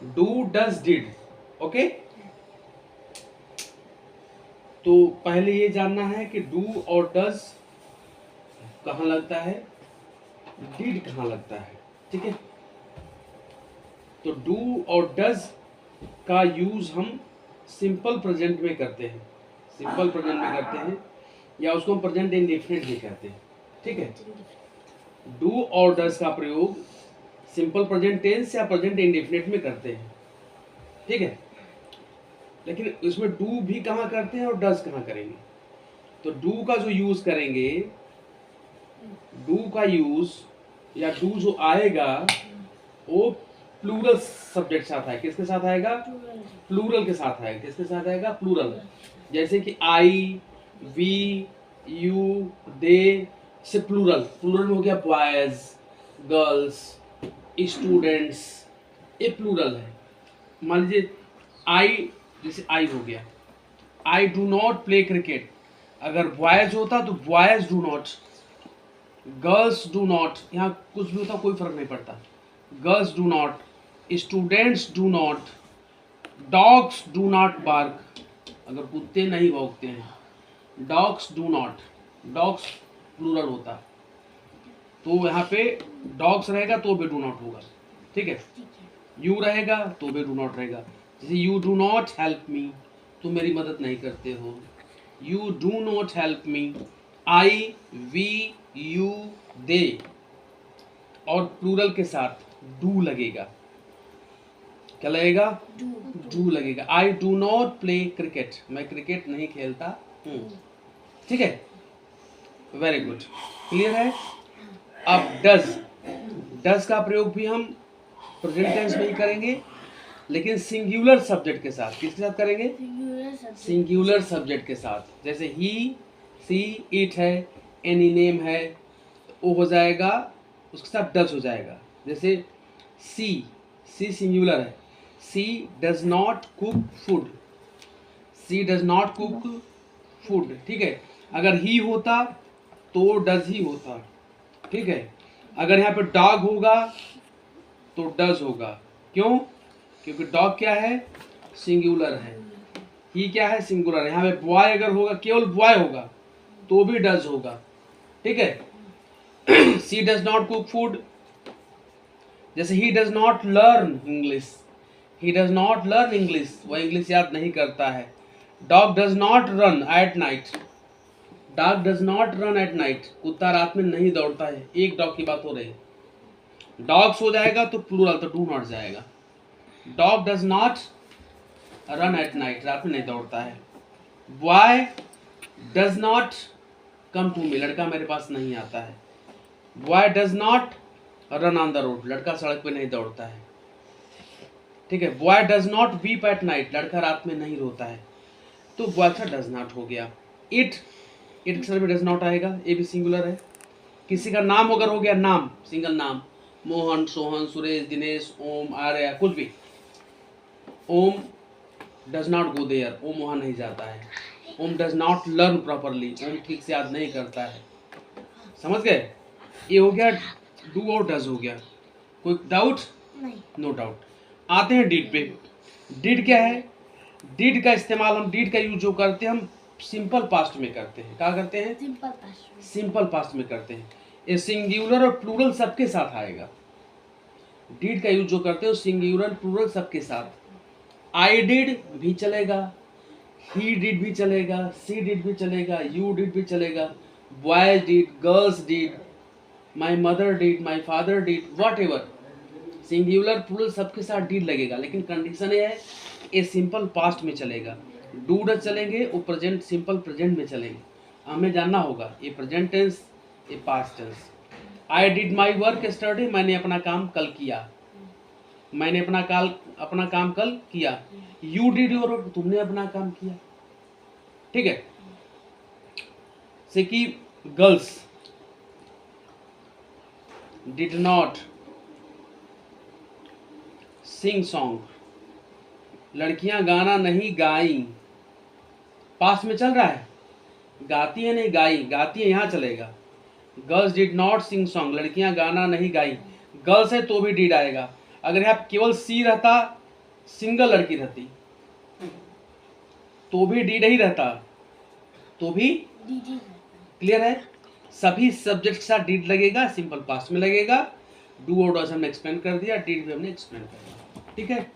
Do does did. Okay, तो पहले ये जानना है कि डू और डज कहाँ लगता है, डिड कहाँ लगता है। ठीक है, तो डू और डज का यूज हम सिंपल प्रेजेंट में करते हैं, सिंपल प्रेजेंट में करते हैं, या उसको हम प्रेजेंट इंडेफिनिट भी कहते हैं। ठीक है, डू और डज का प्रयोग सिंपल प्रेजेंट टेंस या प्रेजेंट इंडेफिनिट में करते हैं। ठीक है, लेकिन इसमें डू भी कहाँ करते हैं और डज कहाँ करेंगे। तो डू का जो यूज करेंगे, डू का यूज या डू जो आएगा वो प्लूरल सब्जेक्ट साथ आएगा। किसके साथ आएगा, प्लूरल के साथ आएगा। किसके साथ आएगा, प्लूरल। जैसे कि आई, वी, यू, दे से प्लूरल, प्लूरल में हो गया बॉयज, गर्ल्स, स्टूडेंट्स, ये प्लूरल है। मान लीजिए आई, जैसे आई हो गया, I do not play cricket, अगर बॉयज होता तो boys do not, girls do not, यहाँ कुछ भी होता कोई फर्क नहीं पड़ता, girls do not, students do not, dogs do not bark, अगर कुत्ते नहीं भौंकते हैं, dogs do not, dogs plural होता, तो यहाँ पे डॉग्स रहेगा तो भी डू नॉट होगा। ठीक है, यू रहेगा तो भी डू नॉट रहेगा। जैसे you do not help me, तुम मेरी मदद नहीं करते हो, you do not help me, I, we, you, they, और प्लूरल के साथ डू लगेगा। क्या लगेगा, डू लगेगा। आई डू नॉट प्ले क्रिकेट, मैं क्रिकेट नहीं खेलता हूँ। ठीक है, वेरी गुड, क्लियर है। अब डज, डज का प्रयोग भी हम प्रेजेंट टेंस में ही करेंगे, लेकिन सिंगुलर सब्जेक्ट के साथ। किसके साथ करेंगे, सिंगुलर सब्जेक्ट के साथ। जैसे ही, सी, इट है, एनी नेम है, वो हो जाएगा, उसके साथ डज हो जाएगा। जैसे सी, सी सिंगुलर है, she does not cook food, she does not cook food. ठीक है, अगर ही होता तो डज ही होता। ठीक है, अगर यहाँ पे डॉग होगा तो डज होगा। क्यों, क्योंकि डॉग क्या है, सिंगुलर है, ही क्या है, सिंगुलर है। यहाँ पे बॉय अगर होगा, केवल बॉय होगा तो भी डज होगा। ठीक है, she does not cook food. जैसे he does not learn English, he does not learn English, वह इंग्लिश याद नहीं करता है। Dog does not run at night, dog does not run at night, कुत्ता रात में नहीं दौड़ता है। एक डॉग की बात हो रही है, डॉग्स हो जाएगा तो प्लूरल, तो डू नॉट जाएगा। Dog does not run at night, रात में नहीं दौड़ता है। Boy does not come to me, लड़का मेरे पास नहीं आता है। Boy does not run on the road, लड़का सड़क पे नहीं दौड़ता है। ठीक है, boy does not weep at night, लड़का रात में नहीं रोता है। तो बॉय का डज नॉट हो गया। इट, इट के सर में डज नॉट आएगा, ये भी सिंगुलर है। किसी का नाम अगर हो गया, नाम सिंगल नाम, मोहन, सोहन, सुरेश, दिनेश, ओम, आर्य, कुछ भी, ओम डज नॉट गो देयर, ओम वहां नहीं जाता है। ओम डज नॉट लर्न प्रॉपरली, ओम ठीक से याद नहीं करता है। समझ गए, ये हो गया डू और डज हो गया। कोई डाउट, नो डाउट। आते हैं डिड पे। डिड क्या है, डिड का इस्तेमाल हम, डिड का यूज जो करते हैं हम सिंपल पास्ट में करते हैं। क्या करते हैं, सिंपल पास्ट में करते हैं। ये सिंगुलर और प्लूरल सबके साथ आएगा। डिड का यूज जो करते हो सिंगुलर प्लूरल सबके साथ। आई डिड भी चलेगा, ही डिड भी चलेगा, सी डिड भी चलेगा, यू डिड भी चलेगा, boys did, girls did, my mother did, my father did, whatever, singular plural सबके साथ डिड लगेगा। लेकिन कंडीशन ये है, ये सिंपल पास्ट में चलेगा। डू डज चलेंगे, वो प्रेजेंट, सिंपल प्रेजेंट में चलेंगे। हमें जानना होगा ये प्रेजेंट टेंस, ये past tense. I did my work study, मैंने अपना काम कल किया, मैंने अपना काम कल किया। यू डिड योर वर्क, तुमने अपना काम किया। ठीक है, से कि girls did not sing song, लड़कियां गाना नहीं गाई। पास में चल रहा है, गाती है नहीं गाई, गाती है यहाँ चलेगा। Girls did not sing song, लड़कियां गाना नहीं गाई। गर्ल्स है तो भी डिड आएगा। अगर यहाँ केवल सी रहता सिंगल लड़की रहती तो भी डीड ही रहता, तो भी डीडी क्लियर है। सभी सब्जेक्ट के साथ डीड लगेगा, सिंपल पास्ट में लगेगा। डू और डज हमने एक्सप्लेन कर दिया, डीड भी हमने एक्सप्लेन कर दिया, ठीक है।